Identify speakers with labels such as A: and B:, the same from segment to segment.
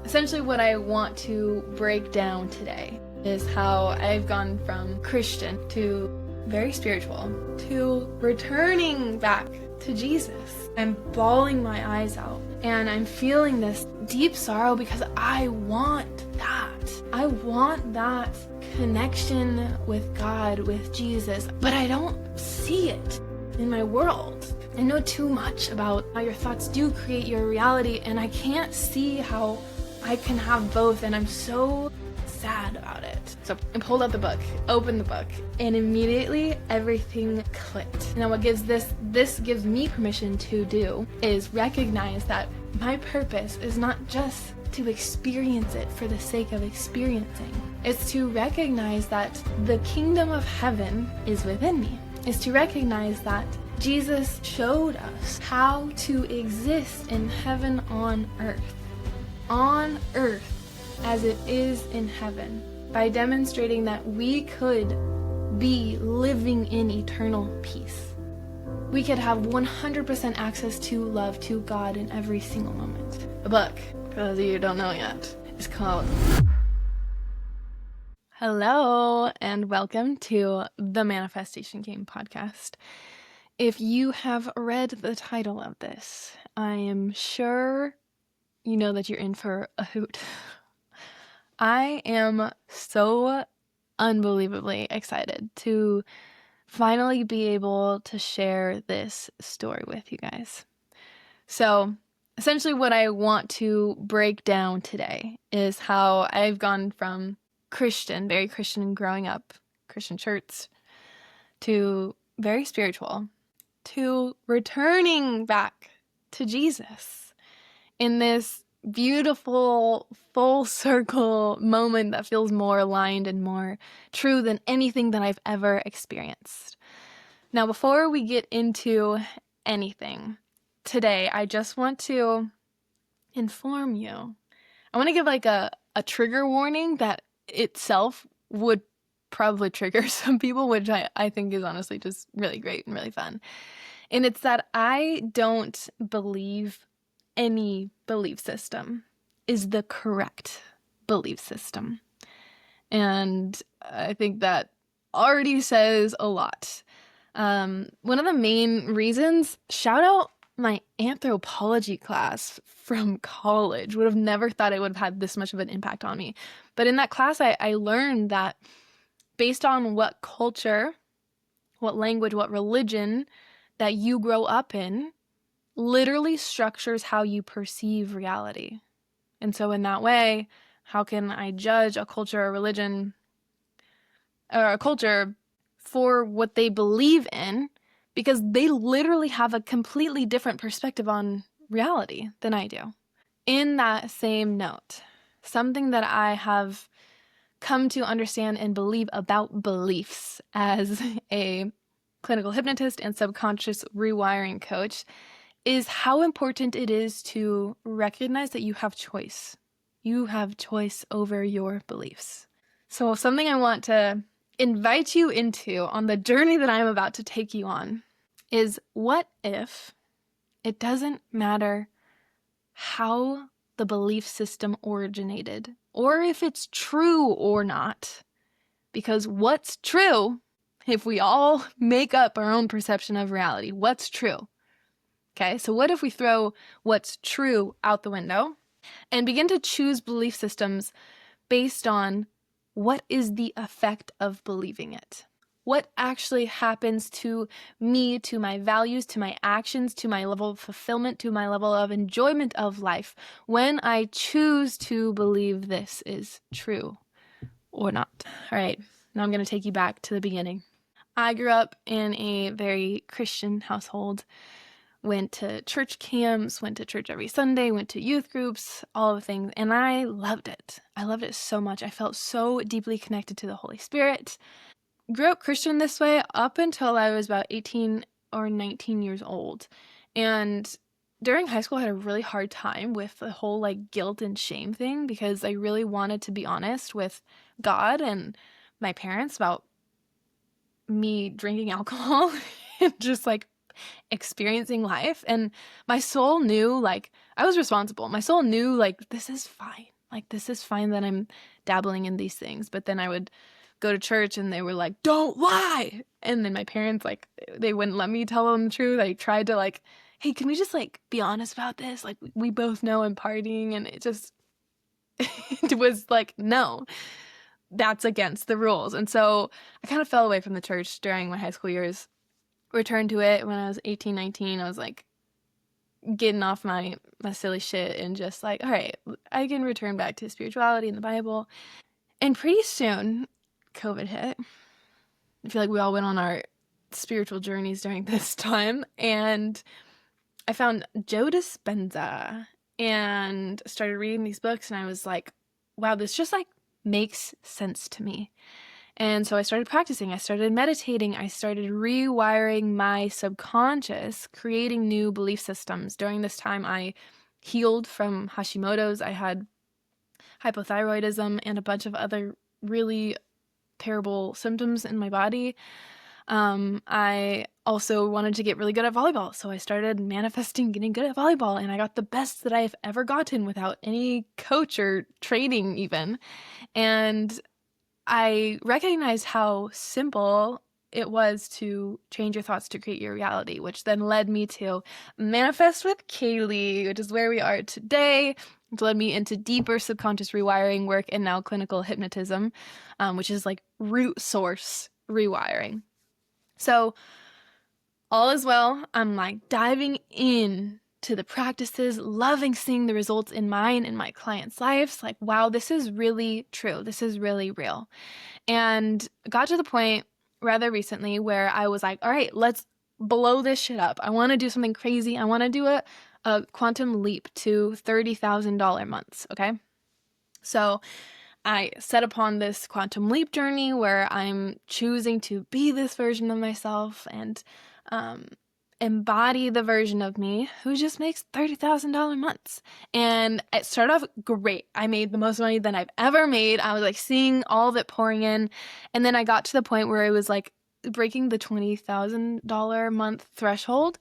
A: Essentially, what I want to break down today is how I've gone from Christian to very spiritual to returning back to Jesus. I'm bawling my eyes out and I'm feeling this deep sorrow because I want that. I want that connection with God, with Jesus, but I don't see it in my world. I know too much about how your thoughts do create your reality, and I can't see how I can have both, and I'm so sad about it. So I pulled out the book, opened the book, and immediately everything clicked. Now what this gives me permission to do is recognize that my purpose is not just to experience it for the sake of experiencing. It's to recognize that the kingdom of heaven is within me. It's to recognize that Jesus showed us how to exist in heaven on earth as it is in heaven, by demonstrating that we could be living in eternal peace. We could have 100% access to love, to God in every single moment. The book, for those of you who don't know yet, is called Hello, and welcome to the Manifestation Game podcast. If you have read the title of this, I am sure you know that you're in for a hoot. I am so unbelievably excited to finally be able to share this story with you guys. So essentially what I want to break down today is how I've gone from Christian, very Christian growing up, Christian church, to very spiritual, to returning back to Jesus in this beautiful full circle moment that feels more aligned and more true than anything that I've ever experienced. Now, before we get into anything today, I just want to inform you. I want to give like a trigger warning that itself would probably trigger some people, which I think is honestly just really great and really fun. And it's that I don't believe any belief system is the correct belief system. And I think that already says a lot. One of the main reasons, shout out my anthropology class from college. Would have never thought it would have had this much of an impact on me. But in that class, I learned that based on what culture, what language, what religion that you grow up in, literally structures how you perceive reality. And so in that way, how can I judge a culture or religion or a culture for what they believe in? Because they literally have a completely different perspective on reality than I do. In that same note, something that I have come to understand and believe about beliefs as a clinical hypnotist and subconscious rewiring coach is how important it is to recognize that you have choice. You have choice over your beliefs. So something I want to invite you into on the journey that I'm about to take you on is, what if it doesn't matter how the belief system originated, or if it's true or not? Because what's true, if we all make up our own perception of reality, what's true? Okay, so what if we throw what's true out the window and begin to choose belief systems based on what is the effect of believing it? What actually happens to me, to my values, to my actions, to my level of fulfillment, to my level of enjoyment of life when I choose to believe this is true or not? All right, now I'm going to take you back to the beginning. I grew up in a very Christian household. Went to church camps, went to church every Sunday, went to youth groups, all of the things, and I loved it. I loved it so much. I felt so deeply connected to the Holy Spirit. Grew up Christian this way up until I was about 18 or 19 years old. And during high school, I had a really hard time with the whole like guilt and shame thing, because I really wanted to be honest with God and my parents about me drinking alcohol and just like experiencing life. And my soul knew, like, I was responsible. My soul knew, like, this is fine. Like, this is fine that I'm dabbling in these things. But then I would go to church and they were like, don't lie. And then my parents, like, they wouldn't let me tell them the truth. I tried to, like, hey, can we just, like, be honest about this? Like, we both know I'm partying. And it just, it was like, no, that's against the rules. And so I kind of fell away from the church during my high school years, returned to it when I was 18, 19. I was like getting off my silly shit and just like, all right, I can return back to spirituality and the Bible. And pretty soon COVID hit. I feel like we all went on our spiritual journeys during this time. And I found Joe Dispenza and started reading these books. And I was like, wow, this just like makes sense to me. And so I started practicing. I started meditating. I started rewiring my subconscious, creating new belief systems. During this time, I healed from Hashimoto's. I had hypothyroidism and a bunch of other really terrible symptoms in my body. I also wanted to get really good at volleyball. So I started manifesting getting good at volleyball, and I got the best that I've ever gotten without any coach or training even. And I recognized how simple it was to change your thoughts to create your reality, which then led me to Manifest with Kaylee, which is where we are today. It led me into deeper subconscious rewiring work and now clinical hypnotism, which is like root source rewiring. So all is well. I'm like diving in to the practices, loving seeing the results in mine and my clients' lives. Like, wow, this is really true. This is really real. And got to the point rather recently where I was like, all right, let's blow this shit up. I want to do something crazy. I want to do a quantum leap to $30,000 months. Okay. So I set upon this quantum leap journey where I'm choosing to be this version of myself and embody the version of me who just makes $30,000 months. And it started off great. I made the most money than I've ever made. I was like seeing all of it pouring in. And then I got to the point where it was like breaking the $20,000 month threshold.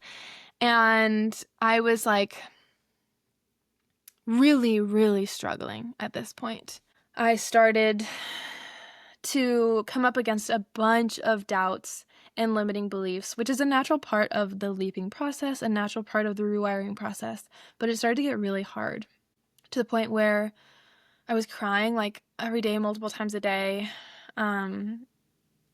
A: And I was like really, really struggling at this point. I started to come up against a bunch of doubts and limiting beliefs, which is a natural part of the leaping process, a natural part of the rewiring process. But it started to get really hard to the point where I was crying like every day, multiple times a day,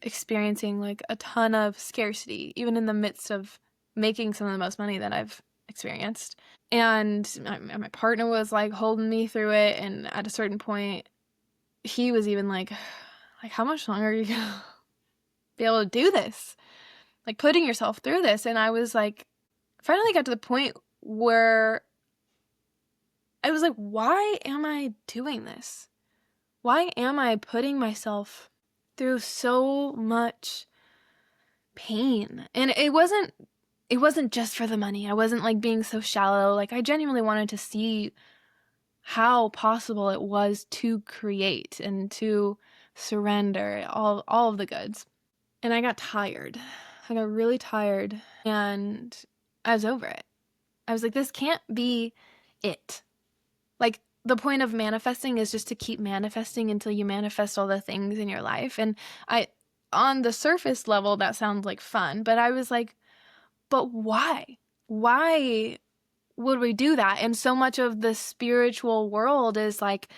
A: experiencing like a ton of scarcity, even in the midst of making some of the most money that I've experienced. And my partner was like holding me through it. And at a certain point, he was even like, how much longer are you gonna be able to do this? Like putting yourself through this. And I was like, finally got to the point where I was like, why am I doing this? Why am I putting myself through so much pain? And it wasn't just for the money. I wasn't like being so shallow. Like I genuinely wanted to see how possible it was to create and to surrender all of the goods. And I got tired. I got really tired and I was over it. I was like, this can't be it. Like the point of manifesting is just to keep manifesting until you manifest all the things in your life. And on the surface level, that sounds like fun, but I was like, but why? Why would we do that? And so much of the spiritual world is like,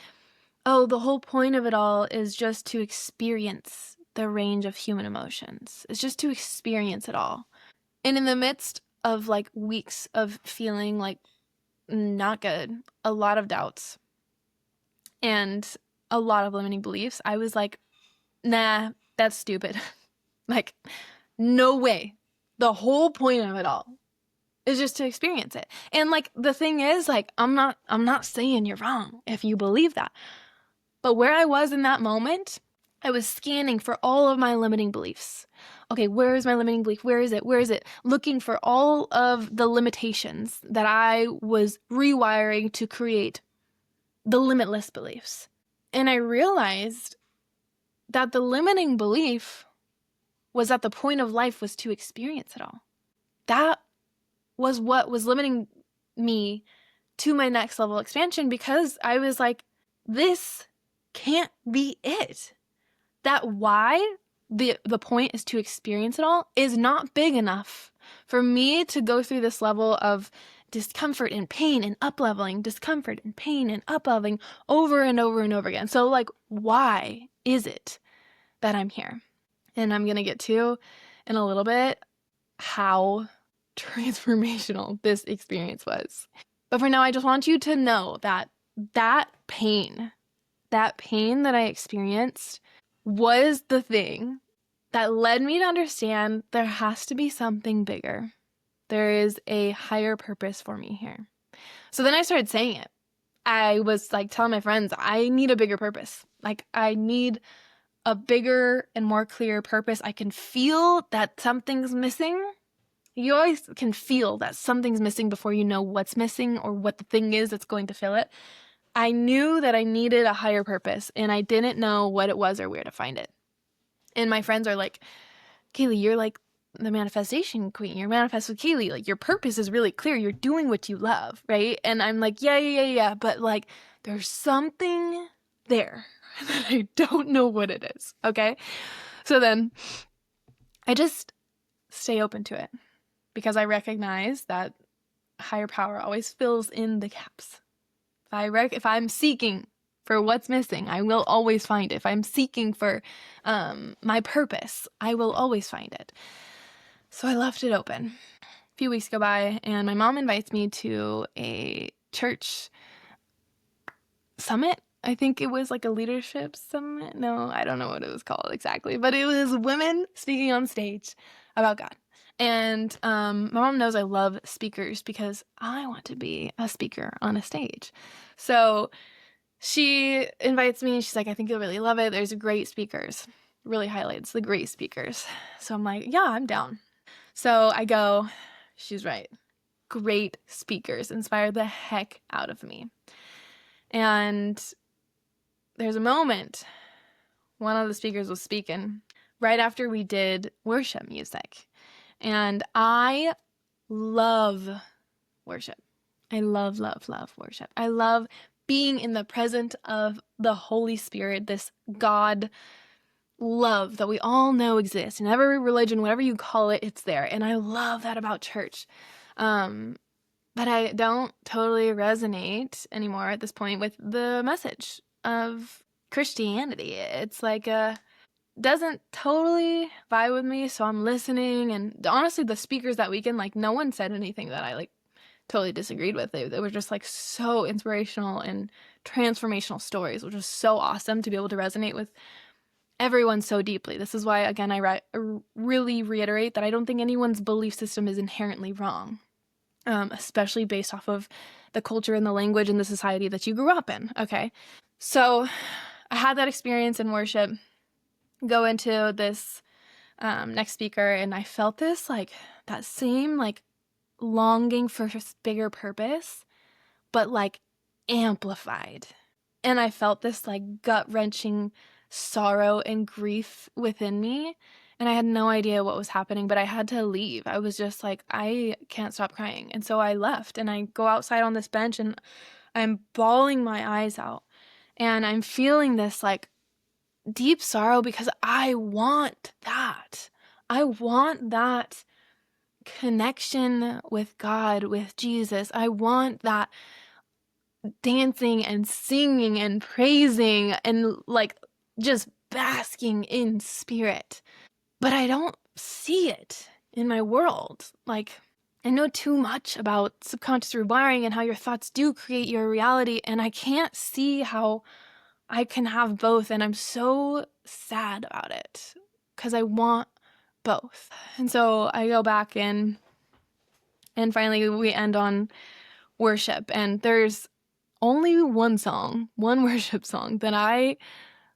A: oh, the whole point of it all is just to experience the range of human emotions. It's just to experience it all. And in the midst of like weeks of feeling like not good, a lot of doubts, and a lot of limiting beliefs, I was like, nah, that's stupid. Like, no way. The whole point of it all is just to experience it. And like the thing is, like, I'm not saying you're wrong if you believe that. But where I was in that moment, I was scanning for all of my limiting beliefs. Okay, where is my limiting belief? Where is it? Where is it? Looking for all of the limitations that I was rewiring to create the limitless beliefs. And I realized that the limiting belief was that the point of life was to experience it all. that was what was limiting me to my next level expansion, because I was like, this can't be it. That why, the point is to experience it all, is not big enough for me to go through this level of discomfort and pain and up-leveling, discomfort and pain and up-leveling over and over and over again. So like, why is it that I'm here? And I'm going to get to in a little bit how transformational this experience was. But for now, I just want you to know that that pain that I experienced was the thing that led me to understand there has to be something bigger. There is a higher purpose for me here. So then I started saying it. I was like telling my friends, I need a bigger purpose. Like, I need a bigger and more clear purpose. I can feel that something's missing. You always can feel that something's missing before you know what's missing or what the thing is that's going to fill it. I knew that I needed a higher purpose, and I didn't know what it was or where to find it. And my friends are like, Kaylee, you're like the manifestation queen. You're Manifest with Kaylee. Like, your purpose is really clear. You're doing what you love, right? And I'm like, yeah. But like, there's something there that I don't know what it is, okay? So then I just stay open to it, because I recognize that higher power always fills in the gaps. If I'm seeking for what's missing, I will always find it. If I'm seeking for my purpose, I will always find it. So I left it open. A few weeks go by, and my mom invites me to a church summit. I think it was like a leadership summit. No, I don't know what it was called exactly, but it was women speaking on stage about God. And my mom knows I love speakers because I want to be a speaker on a stage. So she invites me. She's like, I think you'll really love it. There's great speakers. Really highlights the great speakers. So I'm like, yeah, I'm down. So I go. She's right. Great speakers inspire the heck out of me. And there's a moment, one of the speakers was speaking right after we did worship music. And I love worship. I love worship. I love being in the presence of the Holy Spirit, this God love that we all know exists. In every religion, whatever you call it, it's there. And I love that about church. But I don't totally resonate anymore at this point with the message of Christianity. It's like doesn't totally vibe with me, so I'm listening. And honestly, the speakers that weekend, like, no one said anything that I like totally disagreed with. They were just like so inspirational and transformational stories, which was so awesome to be able to resonate with everyone so deeply. This is why, again, I really reiterate that I don't think anyone's belief system is inherently wrong, especially based off of the culture and the language and the society that you grew up in, okay? So I had that experience in worship, go into this next speaker, and I felt this, like, that same, like, longing for a bigger purpose, but, like, amplified. And I felt this, like, gut-wrenching sorrow and grief within me, and I had no idea what was happening, but I had to leave. I was just like, I can't stop crying. And so I left, and I go outside on this bench, and I'm bawling my eyes out, and I'm feeling this, like, deep sorrow, because I want that. I want that connection with God, with Jesus. I want that dancing and singing and praising and, like, just basking in spirit. But I don't see it in my world. Like, I know too much about subconscious rewiring and how your thoughts do create your reality, and I can't see how I can have both, and I'm so sad about it because I want both. And so I go back in, and finally we end on worship, and there's only one worship song that I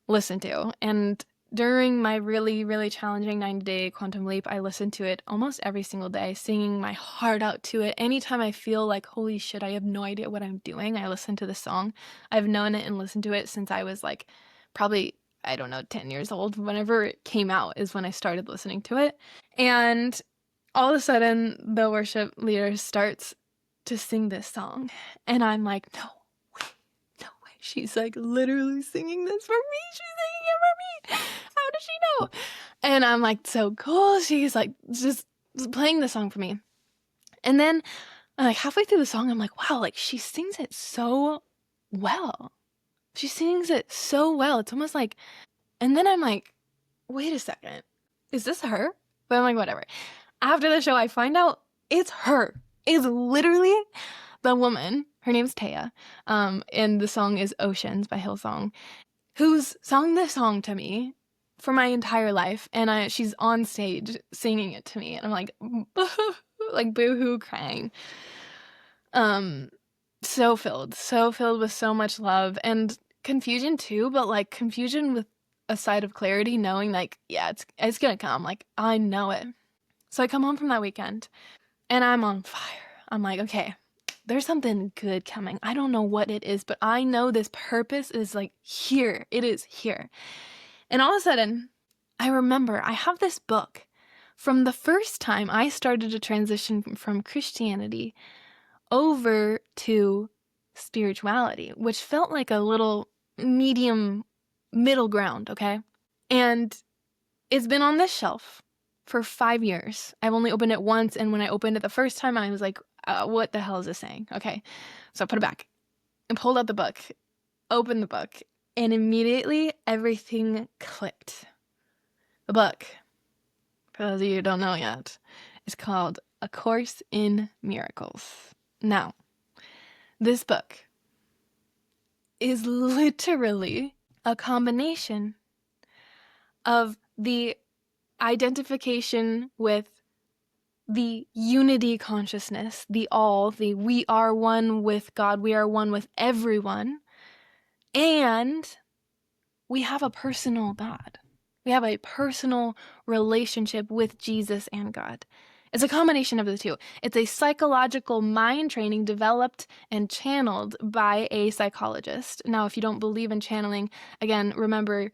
A: listen to, and during my really, really challenging 90-day quantum leap, I listened to it almost every single day, singing my heart out to it. Anytime I feel like, holy shit, I have no idea what I'm doing, I listen to the song. I've known it and listened to it since I was, like, probably, I don't know, 10 years old. Whenever it came out is when I started listening to it. And all of a sudden the worship leader starts to sing this song, and I'm like, no way, no way. She's like literally singing this for me. She's singing it for me. How does she know? And I'm like, so cool. She's like just playing the song for me. And then like halfway through the song, I'm like, wow, like she sings it so well. She sings it so well. It's almost like, and then I'm like, wait a second, is this her? But I'm like, whatever. After the show, I find out it's her. It's literally the woman. Her name's Taya. And the song is Oceans by Hillsong, who's sung this song to me for my entire life. And she's on stage singing it to me. And I'm like, like boohoo crying. So filled with so much love and confusion too, but like confusion with a side of clarity, knowing like, yeah, it's gonna come. Like, I know it. So I come home from that weekend and I'm on fire. I'm like, okay, there's something good coming. I don't know what it is, but I know this purpose is like here. It is here. And all of a sudden, I remember I have this book from the first time I started to transition from Christianity over to spirituality, which felt like a little middle ground, okay? And it's been on this shelf for 5 years. I've only opened it once, and when I opened it the first time, I was like, what the hell is this saying? Okay, so I put it back and pulled out the book, opened the book, and immediately everything clicked. The book, for those of you who don't know yet, is called A Course in Miracles. Now, this book is literally a combination of the identification with the unity consciousness, the we are one with God, we are one with everyone, and we have a personal God. We have a personal relationship with Jesus and God. It's a combination of the two. It's a psychological mind training developed and channeled by a psychologist. Now, if you don't believe in channeling, again, remember,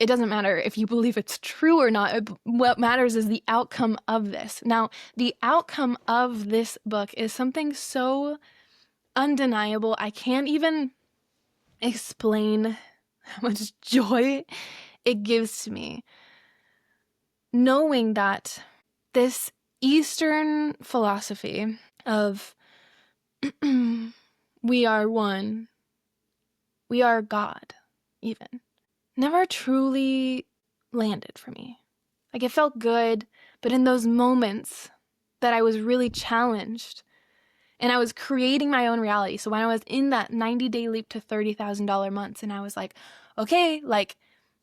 A: it doesn't matter if you believe it's true or not. What matters is the outcome of this. Now, the outcome of this book is something so undeniable. I can't even explain how much joy it gives to me, knowing that this Eastern philosophy of we are one, we are God, even, never truly landed for me. Like, it felt good, but in those moments that I was really challenged and I was creating my own reality. So when I was in that 90-day leap to $30,000 months, and I was like, okay, like,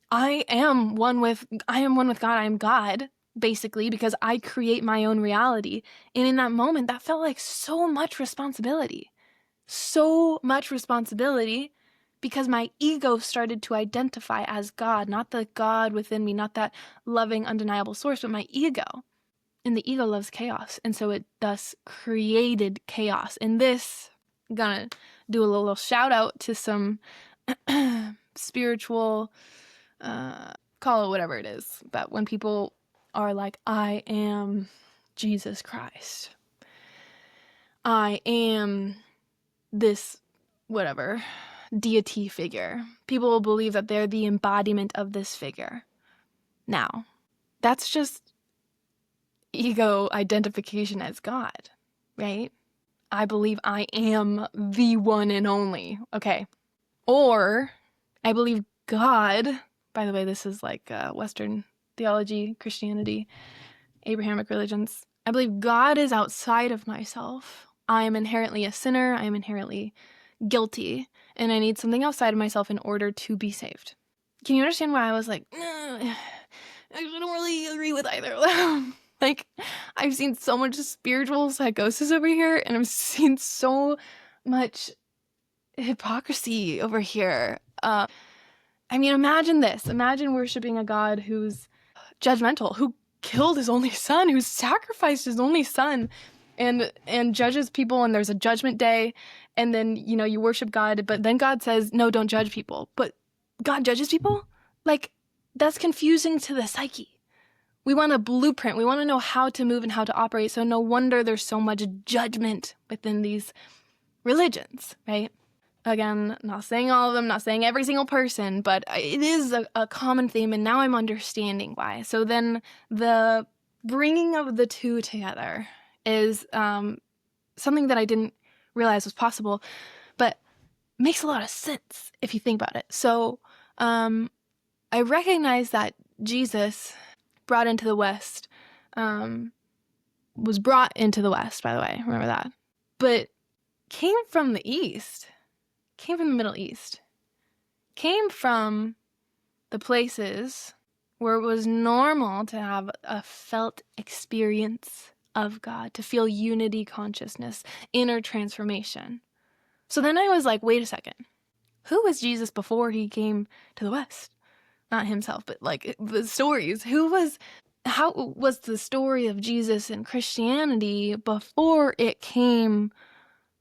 A: I am one with God. I am God, basically, because I create my own reality. And in that moment, that felt like so much responsibility. So much responsibility, because my ego started to identify as God, not the God within me, not that loving, undeniable source, but my ego. And the ego loves chaos. And so it thus created chaos. And this, I'm gonna do a little shout out to some spiritual, call it whatever it is, but when people are like, I am Jesus Christ, I am this whatever deity figure, people will believe that they're the embodiment of this figure. Now, that's just ego identification as God, right? I believe I am the one and only, okay? Or I believe God, by the way, this is like Western theology, Christianity, Abrahamic religions. I believe God is outside of myself. I am inherently a sinner. I am inherently guilty. And I need something outside of myself in order to be saved. Can you understand why I was like, I don't really agree with either of them? Like, I've seen so much spiritual psychosis over here, and I've seen so much hypocrisy over here. I mean, imagine this. Imagine worshiping a God who's judgmental, who killed his only son, who sacrificed his only son, and judges people, and there's a judgment day, and then, you know, you worship God, but then God says, no, don't judge people. But God judges people? Like, that's confusing to the psyche. We want a blueprint. We want to know how to move and how to operate. So no wonder there's so much judgment within these religions, right? Again, not saying all of them, not saying every single person, but it is a common theme, and now I'm understanding why. So then the bringing of the two together is something that I didn't realize was possible, but makes a lot of sense if you think about it. So I recognize that Jesus brought into the West, was brought into the West, by the way, remember that, but came from the East, came from the Middle East, came from the places where it was normal to have a felt experience of God, to feel unity consciousness, inner transformation. So then I was like, wait a second, who was Jesus before he came to the West? Not himself, but like the stories. How was the story of Jesus and Christianity before it came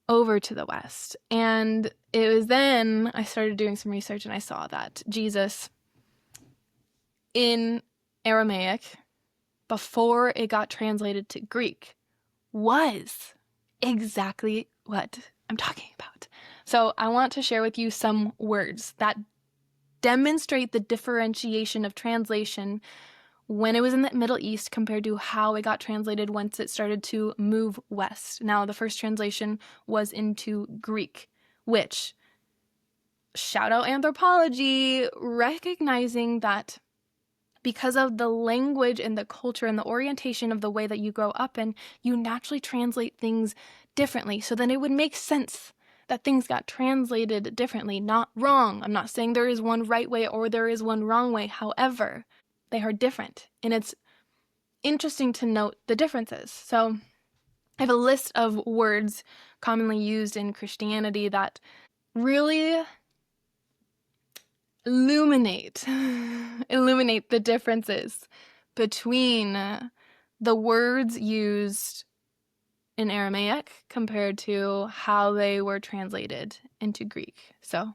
A: over to the West? And it was then I started doing some research and I saw that Jesus in Aramaic, before it got translated to Greek, was exactly what I'm talking about. So I want to share with you some words that demonstrate the differentiation of translation when it was in the Middle East compared to how it got translated once it started to move west. Now, the first translation was into Greek, which, shout out anthropology, recognizing that because of the language and the culture and the orientation of the way that you grow up in, you naturally translate things differently. So then it would make sense that things got translated differently, not wrong. I'm not saying there is one right way or there is one wrong way. However, they are different. And it's interesting to note the differences. So I have a list of words commonly used in Christianity that really illuminate the differences between the words used in Aramaic compared to how they were translated into Greek. So we'll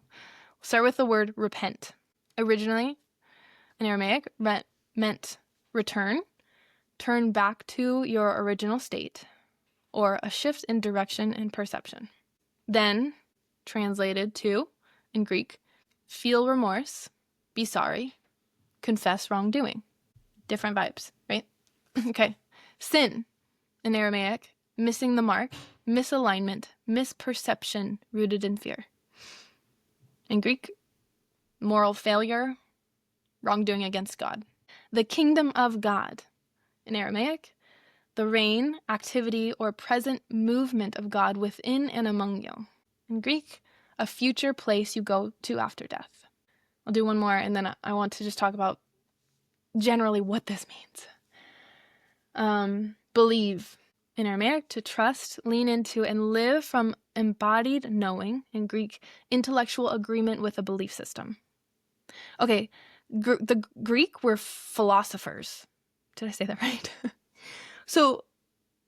A: start with the word repent. Originally, in Aramaic, meant return, turn back to your original state, or a shift in direction and perception. Then, translated to, in Greek, feel remorse, be sorry, confess wrongdoing. Different vibes, right? Okay. Sin, in Aramaic, missing the mark, misalignment, misperception rooted in fear. In Greek, moral failure, wrongdoing against God. The kingdom of God, in Aramaic, the reign, activity, or present movement of God within and among you. In Greek, a future place you go to after death. I'll do one more, and then I want to just talk about generally what this means. Believe, in Aramaic, to trust, lean into, and live from embodied knowing. In Greek, intellectual agreement with a belief system. Okay, the Greek were philosophers. Did I say that right? So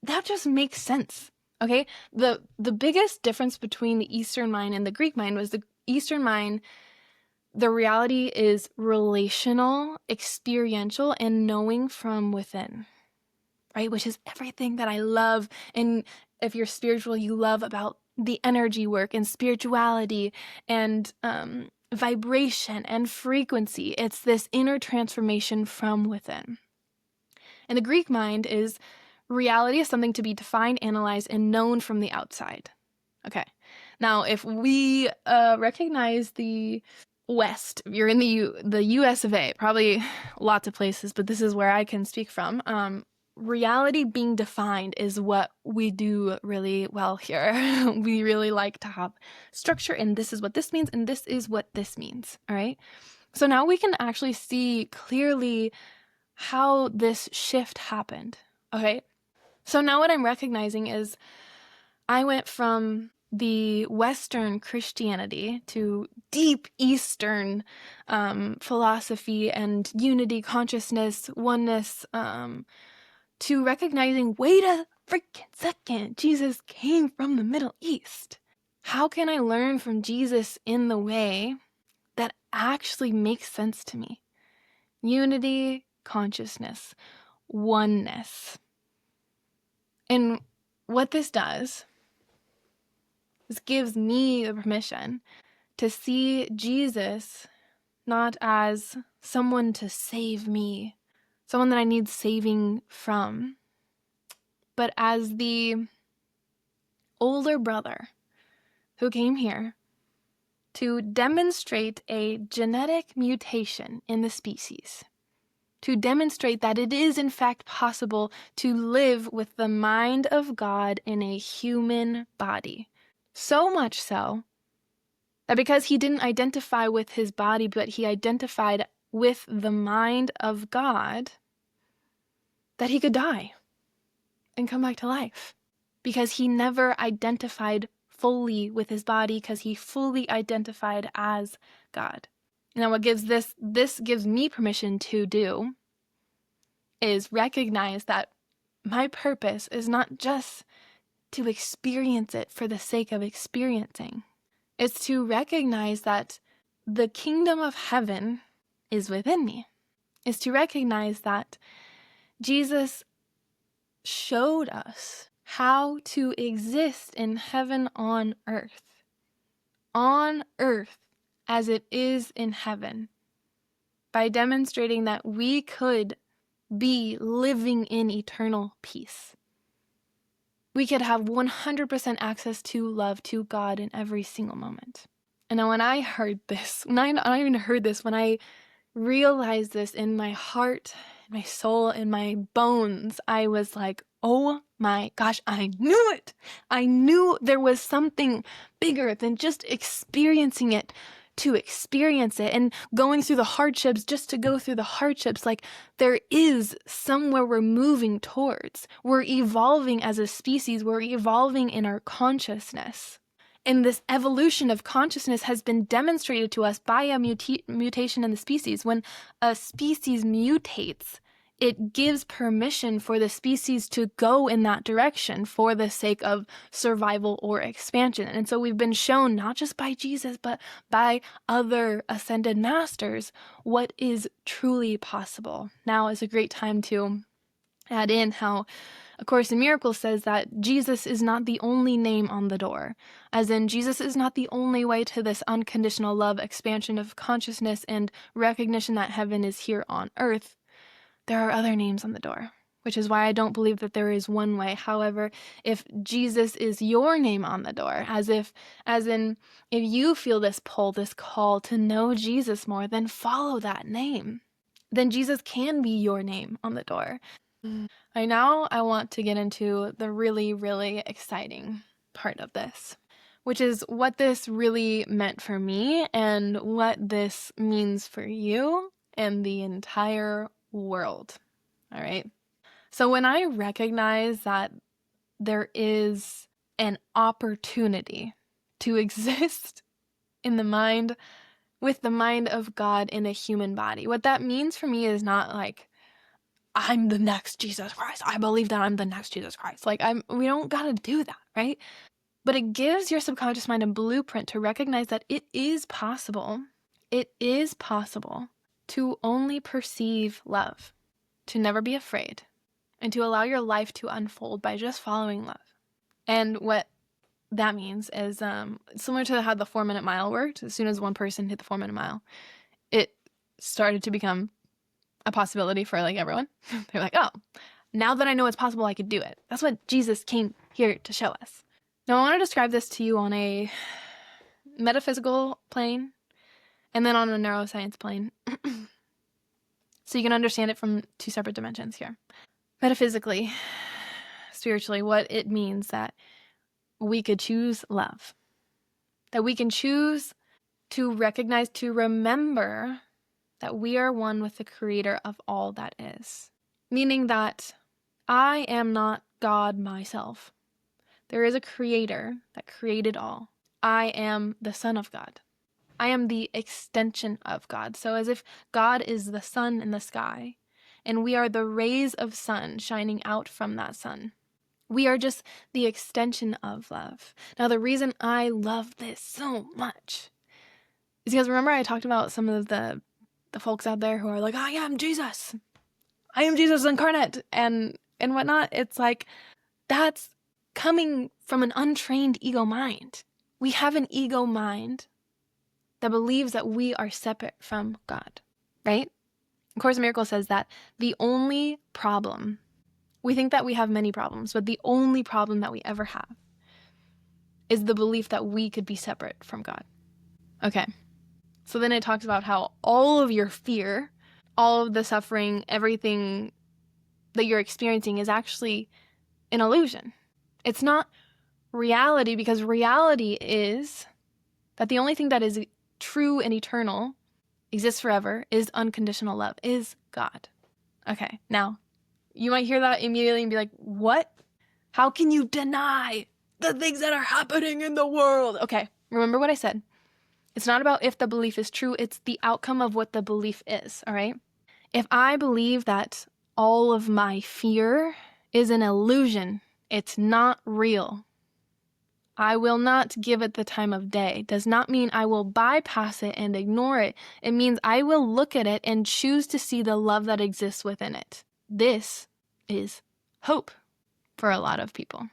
A: that just makes sense. Okay, the biggest difference between the Eastern mind and the Greek mind was the Eastern mind, the reality is relational, experiential, and knowing from within, right? Which is everything that I love. And if you're spiritual, you love about the energy work and spirituality and vibration and frequency. It's this inner transformation from within. And the Greek mind is reality is something to be defined, analyzed, and known from the outside. Okay. Now, if we recognize the West, if you're in the US of A, probably lots of places, but this is where I can speak from. Reality being defined is what we do really well here. We really like to have structure, and this is what this means, and this is what this means. All right. So now we can actually see clearly how this shift happened. Okay. So now what I'm recognizing is I went from the Western Christianity to deep Eastern philosophy and unity, consciousness, oneness, to recognizing, wait a freaking second, Jesus came from the Middle East. How can I learn from Jesus in the way that actually makes sense to me? Unity, consciousness, oneness. And what this does is gives me the permission to see Jesus not as someone to save me, someone that I need saving from, but as the older brother who came here to demonstrate a genetic mutation in the species, to demonstrate that it is in fact possible to live with the mind of God in a human body. So much so that because he didn't identify with his body, but he identified with the mind of God, that he could die and come back to life. Because he never identified fully with his body, because he fully identified as God. Now what this gives me permission to do is recognize that my purpose is not just to experience it for the sake of experiencing. It's to recognize that the kingdom of heaven is within me. It's to recognize that Jesus showed us how to exist in heaven on earth as it is in heaven, by demonstrating that we could be living in eternal peace. We could have 100% access to love, to God in every single moment. And now when I heard this, when I realized this in my heart, my soul, in my bones, I was like, oh my gosh, I knew it. I knew there was something bigger than just experiencing it to experience it, and going through the hardships just to go through the hardships. Like, there is somewhere we're moving towards. We're evolving as a species. We're evolving in our consciousness. And this evolution of consciousness has been demonstrated to us by a mutation in the species. When a species mutates, it gives permission for the species to go in that direction for the sake of survival or expansion. And so we've been shown, not just by Jesus, but by other ascended masters, what is truly possible. Now is a great time to add in how A Course in Miracles says that Jesus is not the only name on the door, as in Jesus is not the only way to this unconditional love, expansion of consciousness, and recognition that heaven is here on earth. There are other names on the door, which is why I don't believe that there is one way. However, if Jesus is your name on the door, as in if you feel this pull, this call to know Jesus more, then follow that name. Then Jesus can be your name on the door. I want to get into the really, really exciting part of this, which is what this really meant for me and what this means for you and the entire world. All right. So when I recognize that there is an opportunity to exist in the mind, with the mind of God in a human body, what that means for me is not like, I'm the next Jesus Christ. I believe that I'm the next Jesus Christ. Like, we don't gotta do that, right? But it gives your subconscious mind a blueprint to recognize that it is possible to only perceive love, to never be afraid, and to allow your life to unfold by just following love. And what that means is similar to how the 4-minute mile worked. As soon as one person hit the 4-minute mile, it started to become a possibility for like everyone. They're like, oh, now that I know it's possible, I could do it. That's what Jesus came here to show us. Now I want to describe this to you on a metaphysical plane and then on a neuroscience plane. So you can understand it from 2 separate dimensions here. Metaphysically, spiritually, what it means that we could choose love. That we can choose to recognize, to remember that we are one with the creator of all that is. Meaning that I am not God myself. There is a creator that created all. I am the Son of God. I am the extension of God. So as if God is the sun in the sky, and we are the rays of sun shining out from that sun. We are just the extension of love. Now, the reason I love this so much is because remember I talked about some of the folks out there who are like, I am Jesus. I am Jesus incarnate and whatnot. It's like, that's coming from an untrained ego mind. We have an ego mind that believes that we are separate from God, right? A Course in Miracles says that the only problem, we think that we have many problems, but the only problem that we ever have is the belief that we could be separate from God. Okay. So then it talks about how all of your fear, all of the suffering, everything that you're experiencing is actually an illusion. It's not reality, because reality is that the only thing that is true and eternal, exists forever, is unconditional love, is God. Okay, now, you might hear that immediately and be like, what? How can you deny the things that are happening in the world? Okay, remember what I said. It's not about if the belief is true, it's the outcome of what the belief is, all right? If I believe that all of my fear is an illusion, it's not real, I will not give it the time of day, does not mean I will bypass it and ignore it. It means I will look at it and choose to see the love that exists within it. This is hope for a lot of people.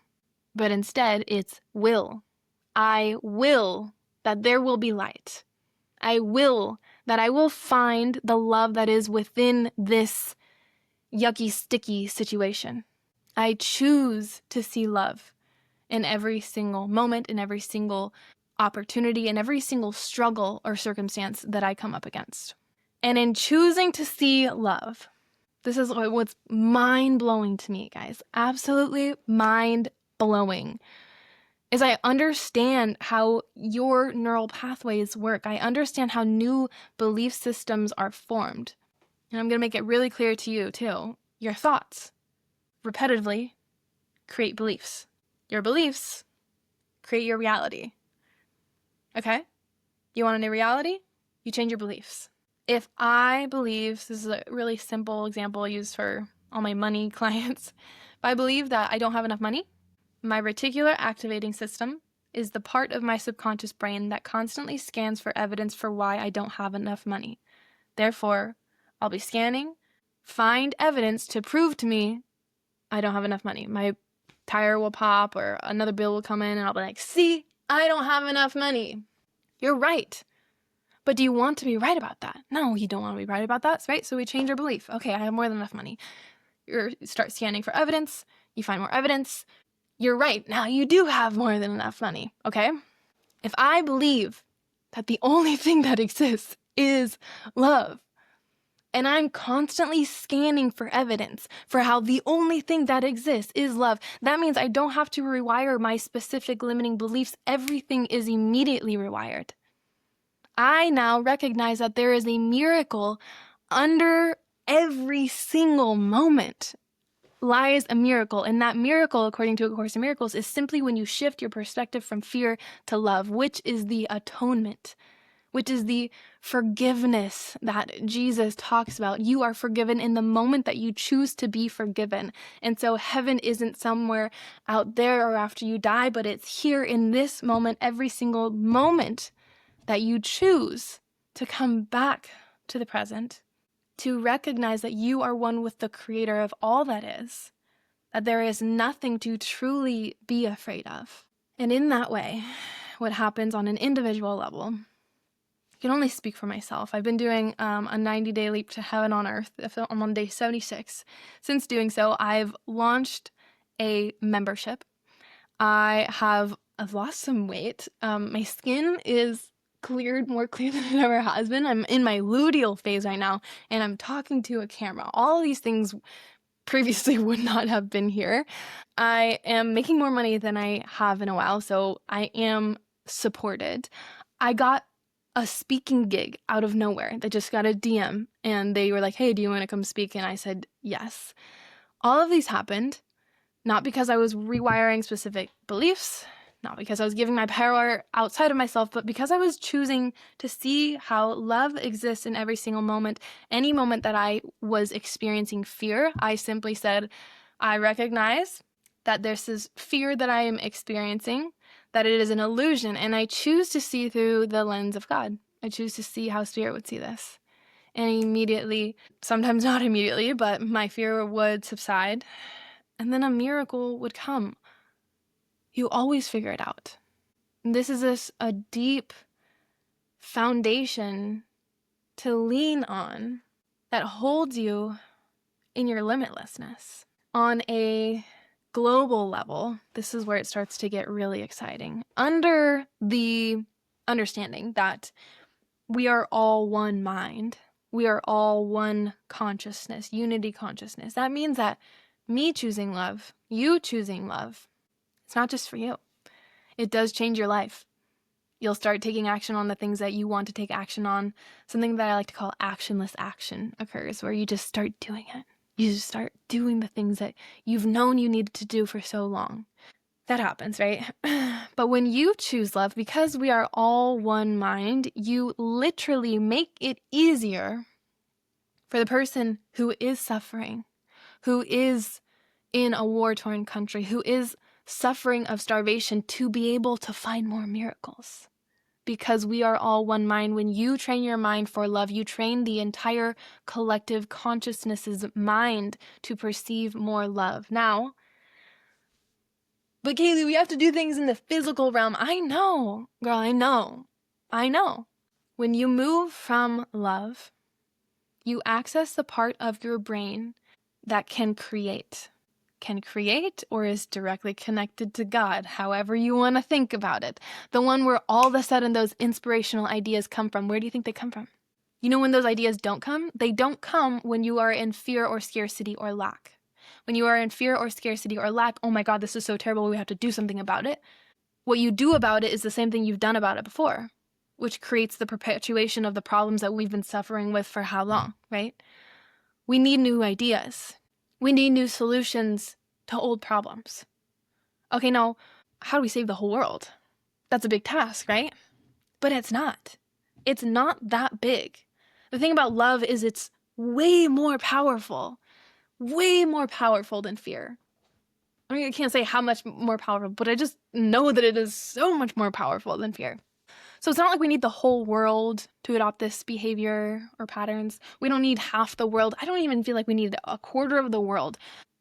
A: But instead, it's will. I will that there will be light. I will that I will find the love that is within this yucky, sticky situation. I choose to see love in every single moment, in every single opportunity, in every single struggle or circumstance that I come up against. And in choosing to see love, this is what's mind-blowing to me, guys. Absolutely mind-blowing. Is I understand how your neural pathways work. I understand how new belief systems are formed. And I'm going to make it really clear to you, too. Your thoughts repetitively create beliefs. Your beliefs create your reality. Okay? You want a new reality? You change your beliefs. If I believe, this is a really simple example I use for all my money clients. If I believe that I don't have enough money, my reticular activating system is the part of my subconscious brain that constantly scans for evidence for why I don't have enough money. Therefore, I'll be scanning, find evidence to prove to me I don't have enough money. My tire will pop or another bill will come in and I'll be like, see, I don't have enough money. You're right. But do you want to be right about that? No, you don't want to be right about that, right? So we change our belief. Okay, I have more than enough money. You start scanning for evidence. You find more evidence. You're right. Now you do have more than enough money, okay? If I believe that the only thing that exists is love, and I'm constantly scanning for evidence for how the only thing that exists is love, that means I don't have to rewire my specific limiting beliefs. Everything is immediately rewired. I now recognize that there is a miracle under every single moment. Lies a miracle, and that miracle, according to A Course in Miracles, is simply when you shift your perspective from fear to love, which is the atonement, which is the forgiveness that Jesus talks about. You are forgiven in the moment that you choose to be forgiven. And so heaven isn't somewhere out there or after you die, but it's here in this moment, every single moment that you choose to come back to the present, to recognize that you are one with the Creator of all that is, that there is nothing to truly be afraid of. And in that way, what happens on an individual level, I can only speak for myself. I've been doing a 90-day leap to heaven on earth. I'm on day 76. Since doing so, I've launched a membership. I've lost some weight. My skin is cleared more clear than it ever has been. I'm in my luteal phase right now, and I'm talking to a camera. All of these things previously would not have been here. I am making more money than I have in a while, so I am supported. I got a speaking gig out of nowhere. They just got a DM, and they were like, hey, do you want to come speak? And I said, yes. All of these happened not because I was rewiring specific beliefs, not because I was giving my power outside of myself, but because I was choosing to see how love exists in every single moment. Any moment that I was experiencing fear, I simply said, I recognize that this is fear that I am experiencing, that it is an illusion, and I choose to see through the lens of God. I choose to see how Spirit would see this. And immediately, sometimes not immediately, but my fear would subside. And then a miracle would come. You always figure it out. This is a deep foundation to lean on that holds you in your limitlessness. On a global level, this is where it starts to get really exciting. Under the understanding that we are all one mind, we are all one consciousness, unity consciousness. That means that me choosing love, you choosing love, it's not just for you. It does change your life. You'll start taking action on the things that you want to take action on. Something that I like to call actionless action occurs, where you just start doing it. You just start doing the things that you've known you needed to do for so long. That happens, right? But when you choose love, because we are all one mind, you literally make it easier for the person who is suffering, who is in a war-torn country, who is suffering of starvation, to be able to find more miracles. Because we are all one mind. When you train your mind for love, you train the entire collective consciousness's mind to perceive more love. Now, but Kaylee, we have to do things in the physical realm. I know, girl, I know. When you move from love, you access the part of your brain that can create or is directly connected to God, however you want to think about it. The one where all of a sudden those inspirational ideas come from. Where do you think they come from? You know when those ideas don't come? They don't come when you are in fear or scarcity or lack. When you are in fear or scarcity or lack, oh my God, this is so terrible, we have to do something about it. What you do about it is the same thing you've done about it before, which creates the perpetuation of the problems that we've been suffering with for how long, right? We need new ideas. We need new solutions to old problems. Okay, now, how do we save the whole world? That's a big task, right? But it's not. It's not that big. The thing about love is it's way more powerful than fear. I mean, I can't say how much more powerful, but I just know that it is so much more powerful than fear. So it's not like we need the whole world to adopt this behavior or patterns. We don't need half the world. I don't even feel like we need a quarter of the world.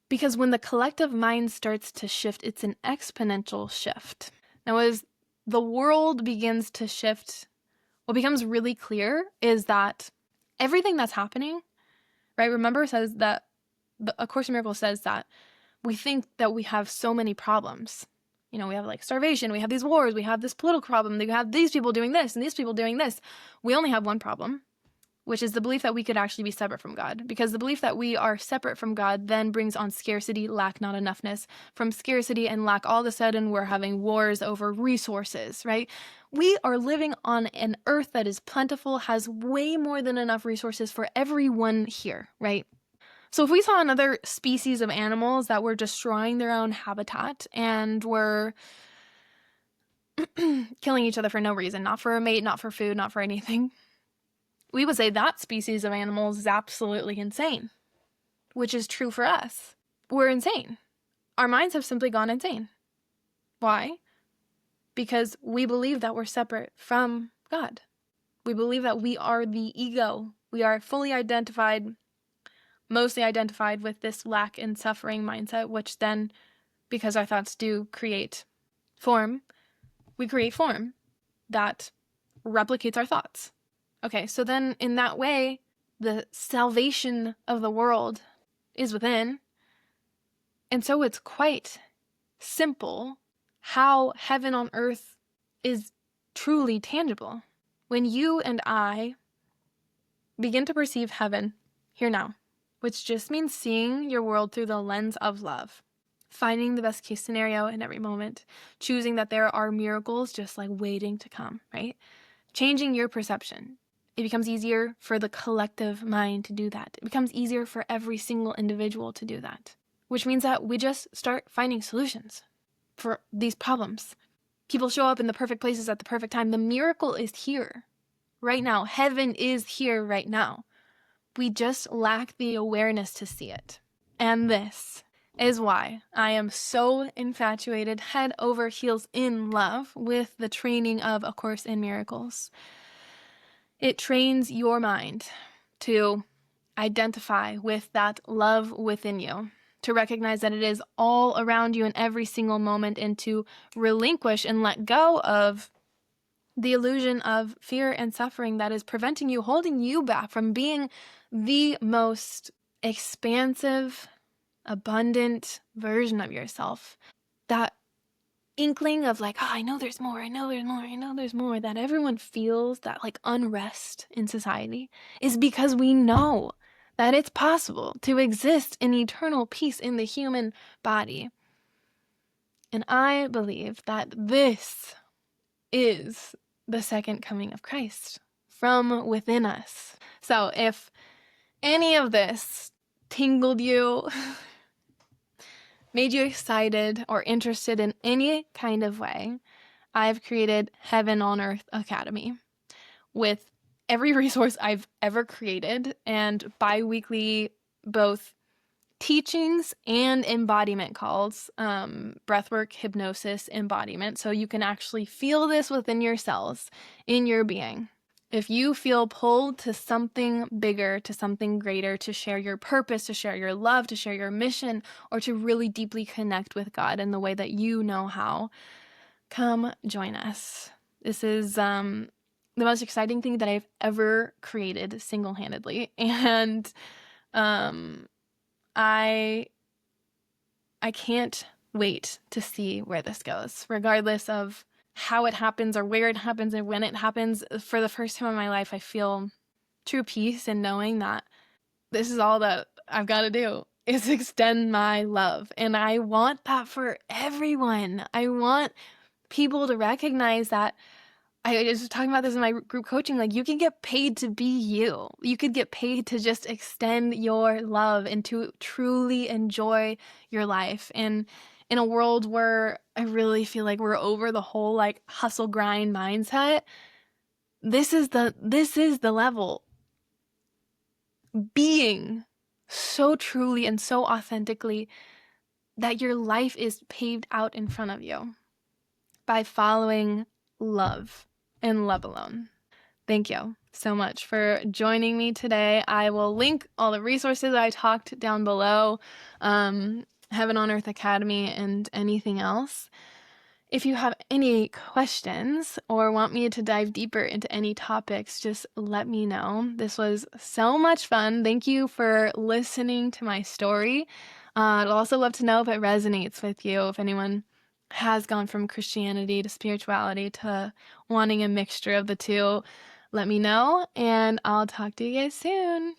A: Because when the collective mind starts to shift, it's an exponential shift. Now, as the world begins to shift, what becomes really clear is that everything that's happening, right? Remember, it says that A Course in Miracles says that we think that we have so many problems. You know, we have like starvation, we have these wars, we have this political problem, we have these people doing this and these people doing this. We only have one problem, which is the belief that we could actually be separate from God. Because the belief that we are separate from God then brings on scarcity, lack, not enoughness. From scarcity and lack, all of a sudden we're having wars over resources, right? We are living on an earth that is plentiful, has way more than enough resources for everyone here, right? So if we saw another species of animals that were destroying their own habitat and were killing each other for no reason, not for a mate, not for food, not for anything, we would say that species of animals is absolutely insane, which is true for us. We're insane. Our minds have simply gone insane. Why? Because we believe that we're separate from God. We believe that we are the ego. We are fully identified, mostly identified with this lack and suffering mindset, which then, because our thoughts do create form, we create form that replicates our thoughts. Okay, so then in that way, the salvation of the world is within. And so it's quite simple how heaven on earth is truly tangible. When you and I begin to perceive heaven here now, which just means seeing your world through the lens of love, finding the best case scenario in every moment, choosing that there are miracles just like waiting to come, right? Changing your perception. It becomes easier for the collective mind to do that. It becomes easier for every single individual to do that, which means that we just start finding solutions for these problems. People show up in the perfect places at the perfect time. The miracle is here right now. Heaven is here right now. We just lack the awareness to see it. And this is why I am so infatuated, head over heels in love with the training of A Course in Miracles. It trains your mind to identify with that love within you, to recognize that it is all around you in every single moment, and to relinquish and let go of the illusion of fear and suffering that is preventing you, holding you back from being the most expansive, abundant version of yourself. That inkling of like, oh, I know there's more, I know there's more, I know there's more, that everyone feels, that like unrest in society, is because we know that it's possible to exist in eternal peace in the human body. And I believe that this is the second coming of Christ from within us. So if any of this tingled you, made you excited or interested in any kind of way, I've created Heaven on Earth Academy with every resource I've ever created, and bi-weekly both teachings and embodiment calls, breathwork, hypnosis, embodiment, so you can actually feel this within your cells, in your being. If you feel pulled to something bigger, to something greater, to share your purpose, to share your love, to share your mission, or to really deeply connect with God in the way that you know how, come join us. This is the most exciting thing that I've ever created single-handedly, and I can't wait to see where this goes, regardless of how it happens or where it happens and when it happens. For the first time in my life, I feel true peace in knowing that this is all that I've got to do, is extend my love. And I want that for everyone. I want people to recognize that. I was talking about this in my group coaching, like, you can get paid to be you. You could get paid to just extend your love and to truly enjoy your life. And in a world where I really feel like we're over the whole like hustle grind mindset, this is the level. Being so truly and so authentically that your life is paved out in front of you by following love and love alone. Thank you so much for joining me today. I will link all the resources I talked down below, Heaven on Earth Academy, and anything else. If you have any questions or want me to dive deeper into any topics, just let me know. This was so much fun. Thank you for listening to my story. I'd also love to know if it resonates with you, if anyone has gone from Christianity to spirituality to wanting a mixture of the two. Let me know, and I'll talk to you guys soon.